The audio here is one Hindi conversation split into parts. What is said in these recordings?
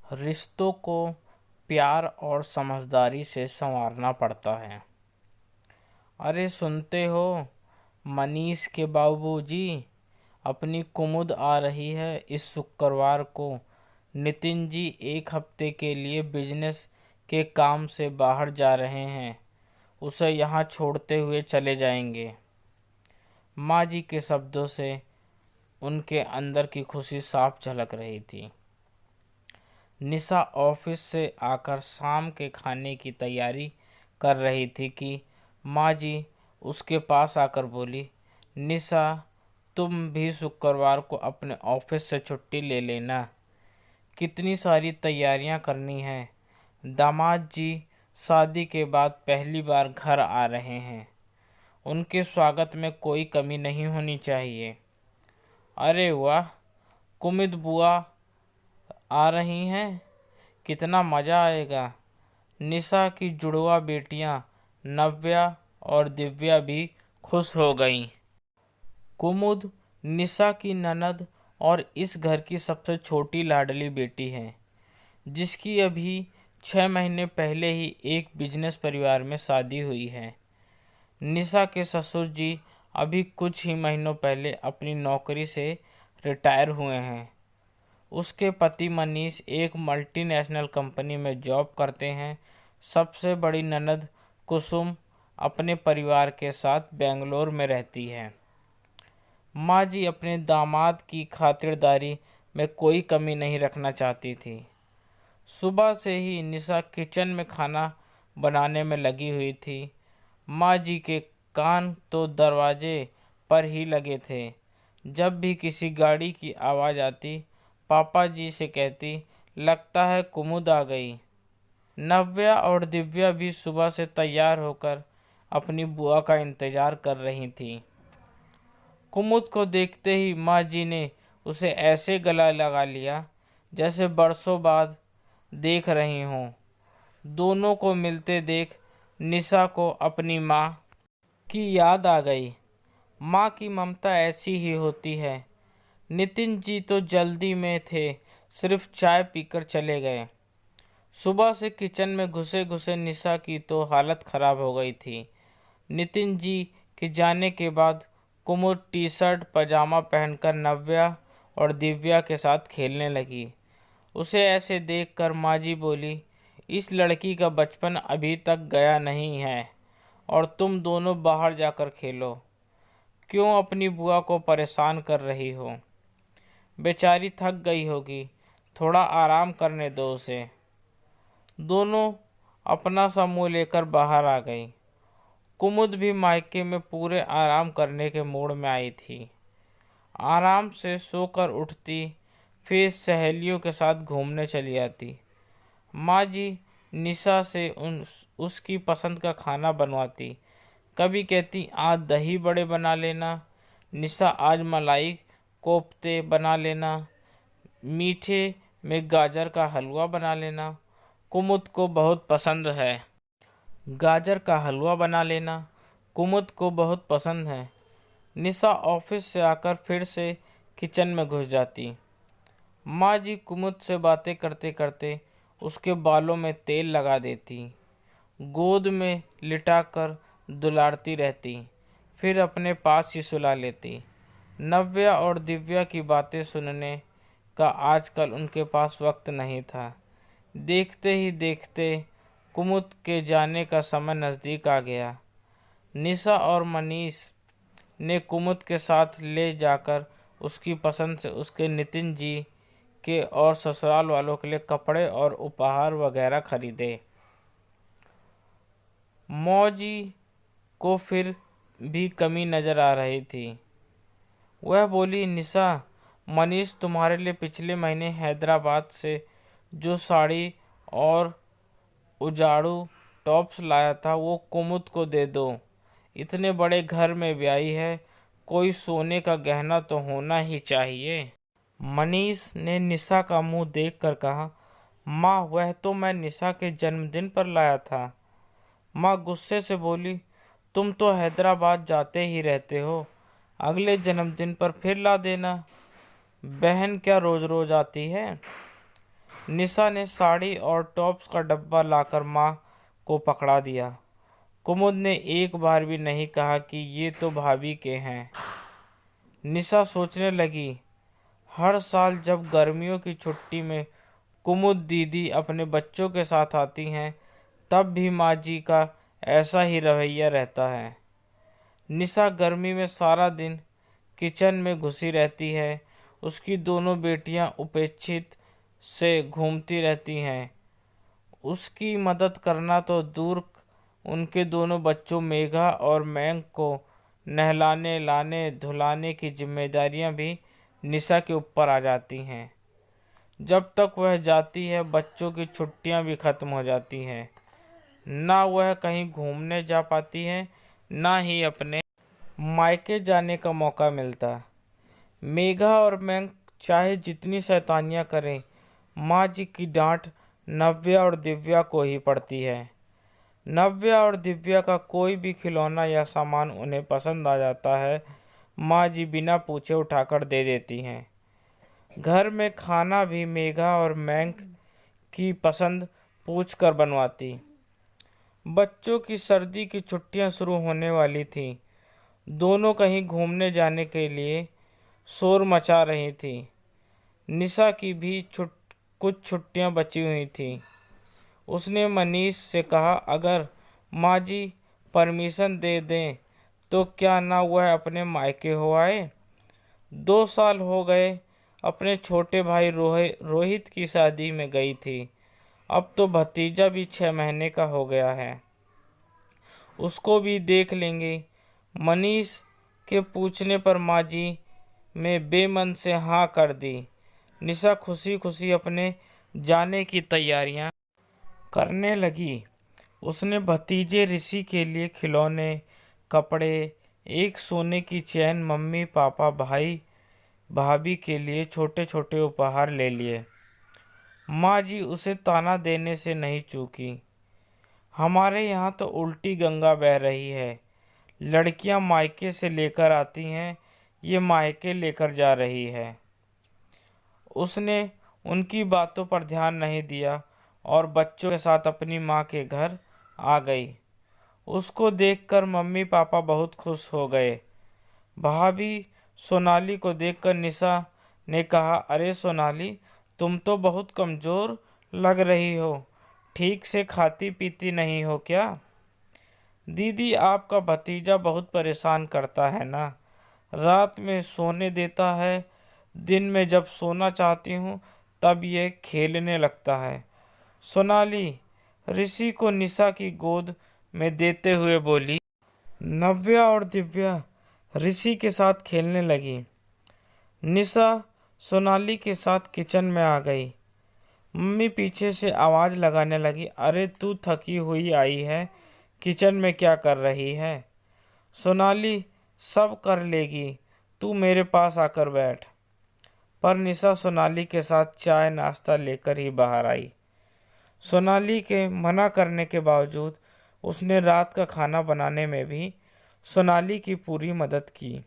रिश्तों को प्यार और समझदारी से संवारना पड़ता है। अरे सुनते हो, मनीष के बाबूजी, अपनी कुमुद आ रही है इस शुक्रवार को। नितिन जी 1 हफ्ते के लिए बिजनेस के काम से बाहर जा रहे हैं, उसे यहाँ छोड़ते हुए चले जाएंगे। माँ जी के शब्दों से उनके अंदर की खुशी साफ झलक रही थी। निशा ऑफिस से आकर शाम के खाने की तैयारी कर रही थी कि माँ जी उसके पास आकर बोली, निशा, तुम भी शुक्रवार को अपने ऑफिस से छुट्टी ले लेना। कितनी सारी तैयारियां करनी हैं। दामाद जी शादी के बाद पहली बार घर आ रहे हैं, उनके स्वागत में कोई कमी नहीं होनी चाहिए। अरे वाह, कुमुद बुआ आ रही हैं, कितना मज़ा आएगा। निशा की जुड़वा बेटियां नव्या और दिव्या भी खुश हो गईं। कुमुद निशा की ननद और इस घर की सबसे छोटी लाडली बेटी है, जिसकी अभी 6 महीने पहले ही एक बिजनेस परिवार में शादी हुई है। निशा के ससुर जी अभी कुछ ही महीनों पहले अपनी नौकरी से रिटायर हुए हैं। उसके पति मनीष एक मल्टीनेशनल कंपनी में जॉब करते हैं। सबसे बड़ी ननद कुसुम अपने परिवार के साथ बेंगलोर में रहती है। माँ जी अपने दामाद की खातिरदारी में कोई कमी नहीं रखना चाहती थी। सुबह से ही निशा किचन में खाना बनाने में लगी हुई थी। माँ जी के कान तो दरवाजे पर ही लगे थे। जब भी किसी गाड़ी की आवाज़ आती, पापा जी से कहती, लगता है कुमुद आ गई। नव्या और दिव्या भी सुबह से तैयार होकर अपनी बुआ का इंतज़ार कर रही थीं। कुमुद को देखते ही माँ जी ने उसे ऐसे गला लगा लिया जैसे बरसों बाद देख रही हों। दोनों को मिलते देख निशा को अपनी माँ की याद आ गई। माँ की ममता ऐसी ही होती है। नितिन जी तो जल्दी में थे, सिर्फ चाय पीकर चले गए। सुबह से किचन में घुसे घुसे निशा की तो हालत ख़राब हो गई थी। नितिन जी के जाने के बाद कुमुद टी शर्ट पजामा पहनकर नव्या और दिव्या के साथ खेलने लगी। उसे ऐसे देखकर माँ जी बोली, इस लड़की का बचपन अभी तक गया नहीं है और तुम दोनों बाहर जाकर खेलो। क्यों अपनी बुआ को परेशान कर रही हो? बेचारी थक गई होगी, थोड़ा आराम करने दो उसे। दोनों अपना सा मुँह लेकर बाहर आ गई। कुमुद भी मायके में पूरे आराम करने के मूड में आई थी। आराम से सोकर उठती, फिर सहेलियों के साथ घूमने चली आती। माँ जी निशा से उसकी पसंद का खाना बनवाती। कभी कहती, आज दही बड़े बना लेना, निशा आज मलाई कोफ्ते बना लेना, मीठे में गाजर का हलवा बना लेना। कुमुद को बहुत पसंद है। गाजर का हलवा बना लेना कुमुद को बहुत पसंद है। निशा ऑफिस से आकर फिर से किचन में घुस जाती। माँ जी कुमुद से बातें करते करते उसके बालों में तेल लगा देती, गोद में लिटाकर दुलारती रहती, फिर अपने पास ही सुला लेती। नव्या और दिव्या की बातें सुनने का आजकल उनके पास वक्त नहीं था। देखते ही देखते कुमुद के जाने का समय नज़दीक आ गया। निशा और मनीष ने कुमुद के साथ ले जाकर उसकी पसंद से उसके नितिन जी के और ससुराल वालों के लिए कपड़े और उपहार वगैरह खरीदे। मौजी को फिर भी कमी नज़र आ रही थी। वह बोली, निशा, मनीष तुम्हारे लिए पिछले महीने हैदराबाद से जो साड़ी और उजाड़ू टॉप्स लाया था वो कुमुद को दे दो। इतने बड़े घर में ब्याही है, कोई सोने का गहना तो होना ही चाहिए। मनीष ने निशा का मुंह देखकर कहा, माँ, वह तो मैं निशा के जन्मदिन पर लाया था। माँ गुस्से से बोली, तुम तो हैदराबाद जाते ही रहते हो, अगले जन्मदिन पर फिर ला देना। बहन क्या रोज रोज आती है? निशा ने साड़ी और टॉप्स का डब्बा लाकर माँ को पकड़ा दिया। कुमुद ने एक बार भी नहीं कहा कि ये तो भाभी के हैं। निशा सोचने लगी, हर साल जब गर्मियों की छुट्टी में कुमुद दीदी अपने बच्चों के साथ आती हैं, तब भी माँ जी का ऐसा ही रवैया रहता है। निशा गर्मी में सारा दिन किचन में घुसी रहती है। उसकी दोनों बेटियां उपेक्षित से घूमती रहती हैं। उसकी मदद करना तो दूर, उनके दोनों बच्चों मेघा और मैंग को नहलाने लाने धुलाने की जिम्मेदारियां भी निशा के ऊपर आ जाती हैं। जब तक वह जाती है बच्चों की छुट्टियां भी खत्म हो जाती हैं। ना वह कहीं घूमने जा पाती है, ना ही अपने मायके जाने का मौका मिलता। मेघा और मैं चाहे जितनी शैतानियां करें, माँ जी की डांट नव्या और दिव्या को ही पड़ती है। नव्या और दिव्या का कोई भी खिलौना या सामान उन्हें पसंद आ जाता है, माँ जी बिना पूछे उठाकर दे देती हैं। घर में खाना भी मेघा और मैंक की पसंद पूछ कर बनवाती। बच्चों की सर्दी की छुट्टियां शुरू होने वाली थीं। दोनों कहीं घूमने जाने के लिए शोर मचा रही थी। निशा की भी कुछ छुट्टियां बची हुई थीं। उसने मनीष से कहा, अगर माँ जी परमिशन दे दें तो क्या ना वह अपने मायके हो आए। 2 साल हो गए अपने छोटे भाई रोहित की शादी में गई थी। अब तो भतीजा भी 6 महीने का हो गया है, उसको भी देख लेंगे। मनीष के पूछने पर माँ जी ने बेमन से हाँ कर दी। निशा खुशी खुशी अपने जाने की तैयारियां करने लगी। उसने भतीजे ऋषि के लिए खिलौने, कपड़े, एक सोने की चैन, मम्मी पापा भाई भाभी के लिए छोटे छोटे उपहार ले लिए। माँ जी उसे ताना देने से नहीं चूकी। हमारे यहाँ तो उल्टी गंगा बह रही है। लड़कियां मायके से लेकर आती हैं, ये मायके लेकर जा रही है। उसने उनकी बातों पर ध्यान नहीं दिया और बच्चों के साथ अपनी माँ के घर आ गई। उसको देखकर मम्मी पापा बहुत खुश हो गए। भाभी सोनाली को देखकर निशा ने कहा, अरे सोनाली, तुम तो बहुत कमज़ोर लग रही हो, ठीक से खाती पीती नहीं हो क्या। दीदी, आपका भतीजा बहुत परेशान करता है ना, रात में सोने देता है, दिन में जब सोना चाहती हूँ तब ये खेलने लगता है। सोनाली ऋषि को निशा की गोद में देते हुए बोली। नव्या और दिव्या ऋषि के साथ खेलने लगी। निशा सोनाली के साथ किचन में आ गई। मम्मी पीछे से आवाज़ लगाने लगी, अरे तू थकी हुई आई है, किचन में क्या कर रही है। सोनाली सब कर लेगी, तू मेरे पास आकर बैठ। पर निशा सोनाली के साथ चाय नाश्ता लेकर ही बाहर आई। सोनाली के मना करने के बावजूद उसने रात का खाना बनाने में भी सोनाली की पूरी मदद की।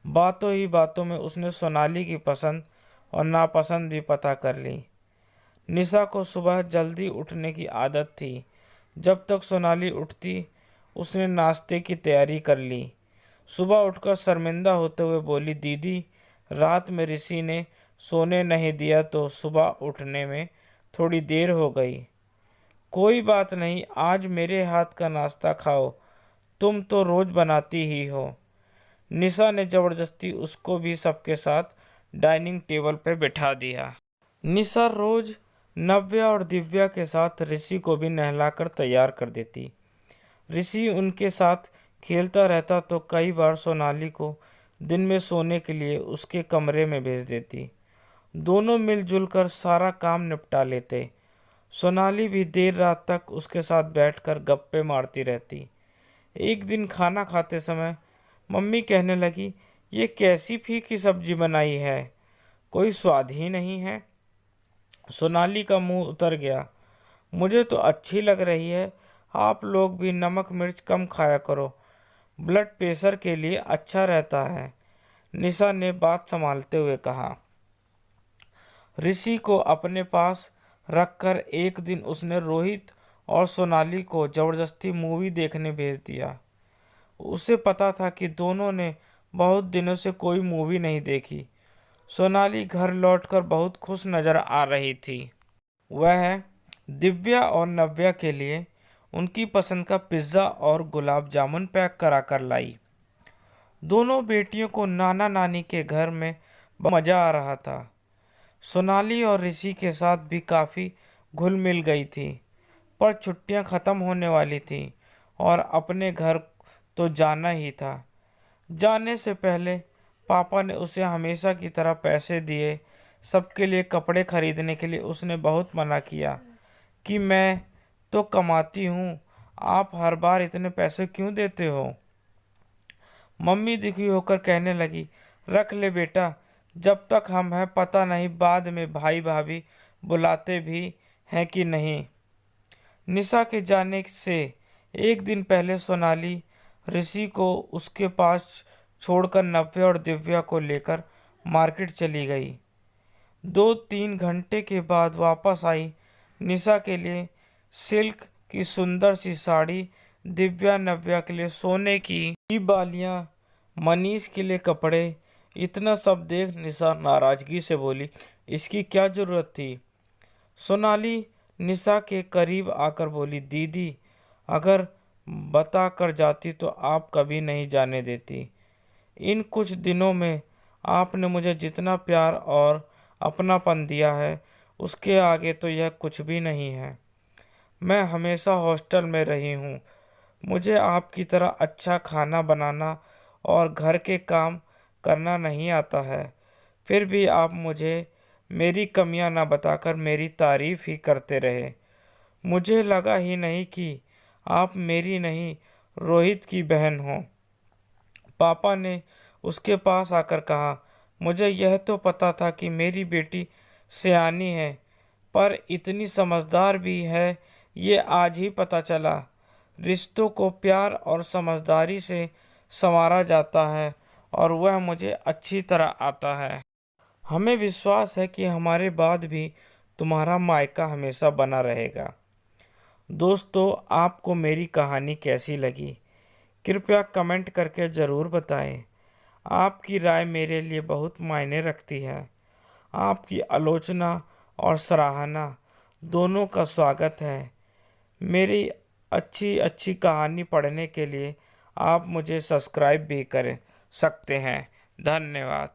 बातों ही बातों में उसने सोनाली की पसंद और नापसंद भी पता कर ली। निशा को सुबह जल्दी उठने की आदत थी। जब तक सोनाली उठती उसने नाश्ते की तैयारी कर ली। सुबह उठकर शर्मिंदा होते हुए बोली, दीदी, रात में ऋषि ने सोने नहीं दिया तो सुबह उठने में थोड़ी देर हो गई। कोई बात नहीं, आज मेरे हाथ का नाश्ता खाओ, तुम तो रोज बनाती ही हो। निशा ने जबरदस्ती उसको भी सबके साथ डाइनिंग टेबल पर बैठा दिया। निशा रोज नव्या और दिव्या के साथ ऋषि को भी नहलाकर तैयार कर देती। ऋषि उनके साथ खेलता रहता तो कई बार सोनाली को दिन में सोने के लिए उसके कमरे में भेज देती। दोनों मिलजुल कर सारा काम निपटा लेते। सोनाली भी देर रात तक उसके साथ बैठकर गप्पे मारती रहती। एक दिन खाना खाते समय मम्मी कहने लगी, ये कैसी फीकी सब्जी बनाई है, कोई स्वाद ही नहीं है। सोनाली का मुंह उतर गया। मुझे तो अच्छी लग रही है, आप लोग भी नमक मिर्च कम खाया करो, ब्लड प्रेशर के लिए अच्छा रहता है, निशा ने बात संभालते हुए कहा। ऋषि को अपने पास रखकर एक दिन उसने रोहित और सोनाली को जबरदस्ती मूवी देखने भेज दिया। उसे पता था कि दोनों ने बहुत दिनों से कोई मूवी नहीं देखी। सोनाली घर लौटकर बहुत खुश नजर आ रही थी। वह दिव्या और नव्या के लिए उनकी पसंद का पिज्ज़ा और गुलाब जामुन पैक करा कर लाई। दोनों बेटियों को नाना नानी के घर में मज़ा आ रहा था। सोनाली और ऋषि के साथ भी काफ़ी घुल मिल गई थी, पर छुट्टियां ख़त्म होने वाली थीं और अपने घर तो जाना ही था। जाने से पहले पापा ने उसे हमेशा की तरह पैसे दिए। सबके लिए कपड़े खरीदने के लिए उसने बहुत मना किया कि मैं तो कमाती हूँ, आप हर बार इतने पैसे क्यों देते हो। मम्मी दुखी होकर कहने लगी, रख ले बेटा, जब तक हम हैं पता नहीं बाद में भाई भाभी बुलाते भी हैं कि नहीं। निशा के जाने से एक दिन पहले सोनाली ऋषि को उसके पास छोड़कर नव्या और दिव्या को लेकर मार्केट चली गई। 2-3 घंटे के बाद वापस आई। निशा के लिए सिल्क की सुंदर सी साड़ी, दिव्या नव्या के लिए सोने की बालियां, मनीष के लिए कपड़े। इतना सब देख निशा नाराजगी से बोली, इसकी क्या जरूरत थी। सोनाली निशा के करीब आकर बोली, दीदी अगर बता कर जाती तो आप कभी नहीं जाने देती। इन कुछ दिनों में आपने मुझे जितना प्यार और अपनापन दिया है उसके आगे तो यह कुछ भी नहीं है। मैं हमेशा हॉस्टल में रही हूँ, मुझे आपकी तरह अच्छा खाना बनाना और घर के काम करना नहीं आता है, फिर भी आप मुझे मेरी कमियां ना बताकर मेरी तारीफ ही करते रहे। मुझे लगा ही नहीं कि आप मेरी नहीं रोहित की बहन हो। पापा ने उसके पास आकर कहा, मुझे यह तो पता था कि मेरी बेटी सयानी है, पर इतनी समझदार भी है ये आज ही पता चला। रिश्तों को प्यार और समझदारी से संवारा जाता है और वह मुझे अच्छी तरह आता है। हमें विश्वास है कि हमारे बाद भी तुम्हारा मायका हमेशा बना रहेगा। दोस्तों, आपको मेरी कहानी कैसी लगी कृपया कमेंट करके ज़रूर बताएं। आपकी राय मेरे लिए बहुत मायने रखती है। आपकी आलोचना और सराहना दोनों का स्वागत है। मेरी अच्छी अच्छी कहानी पढ़ने के लिए आप मुझे सब्सक्राइब भी कर सकते हैं। धन्यवाद।